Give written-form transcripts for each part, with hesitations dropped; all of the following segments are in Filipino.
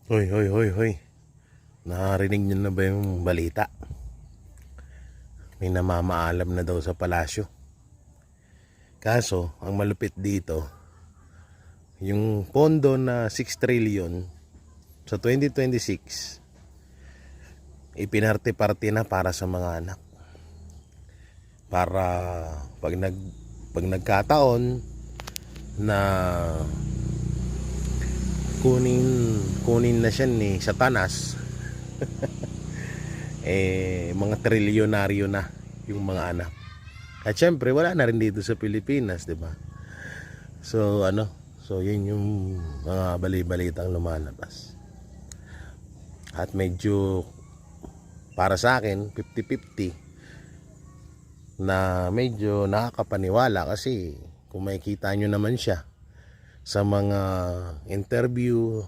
Hoy, hoy, hoy, hoy. Narinig niyo na ba yung balita? May namamaalam na daw sa palasyo. Kaso, ang malupit dito, yung pondo na 6 trillion sa 2026, ipinarte-parte na para sa mga anak. Para pag nagkataon na kunin na siya ni Satanas, mga trilyonaryo na yung mga anak. At syempre wala na rin dito sa Pilipinas, 'di ba? So yun yung mga bali-balitang lumalabas. At medyo para sa akin 50-50 na medyo nakakapaniwala kasi kung makikita nyo naman siya sa mga interview,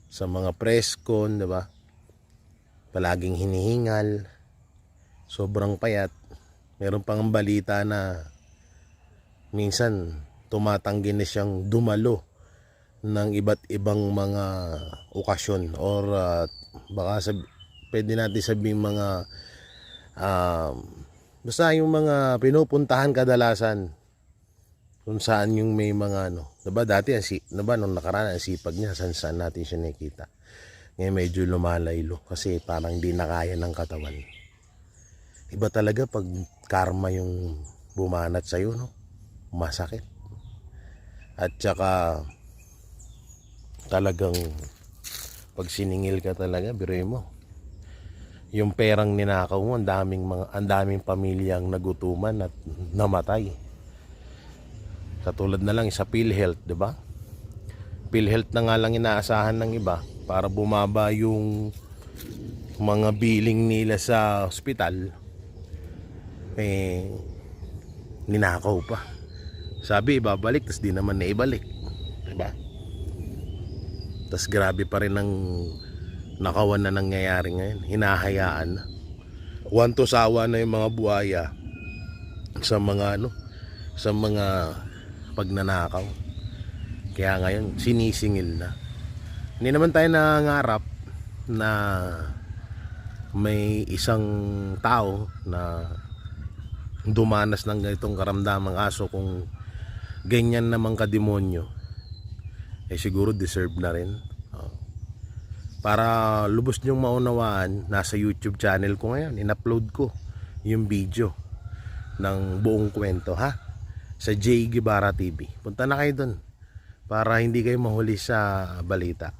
sa mga press con, 'di ba? Palaging hinihingal, sobrang payat. Meron pang balita na minsan tumatanggi na siyang dumalo ng iba't ibang mga okasyon or pwede natin sabihin mga basta yung mga pinupuntahan kadalasan kung saan yung may mga diba dati diba nung nakaraan ang sipag niya saan natin siya nakita. Ngayon medyo lumalaylo kasi parang hindi na kaya ng katawan. Iba talaga pag karma yung bumanat sa'yo, no? Masakit. At saka talagang pag siningil ka talaga, biruin mo. Yung perang ninakaw mo, ang daming pamilyang nagutuman at namatay. Katulad na lang sa PhilHealth, 'di ba? PhilHealth na nga lang inaasahan ng iba para bumaba yung mga billing nila sa ospital, ninakaw pa. Sabi ibabalik, tas di naman naibalik, diba? Tas grabe pa rin ang nakawan na nangyayari ngayon. Hinahayaan na. Wanto sawa na yung mga buhaya sa mga sa mga pagnanakaw. Kaya ngayon sinisingil na. Hindi naman tayo nangangarap na may isang tao na dumanas ng ganitong karamdamang aso kung ganyan namang kademonyo, siguro deserve na rin. Para lubos nyong maunawaan, nasa YouTube channel ko ngayon, in-upload ko yung video ng buong kwento, ha? Sa J. Guevara TV. Punta na kayo dun para hindi kayo mahuli sa balita.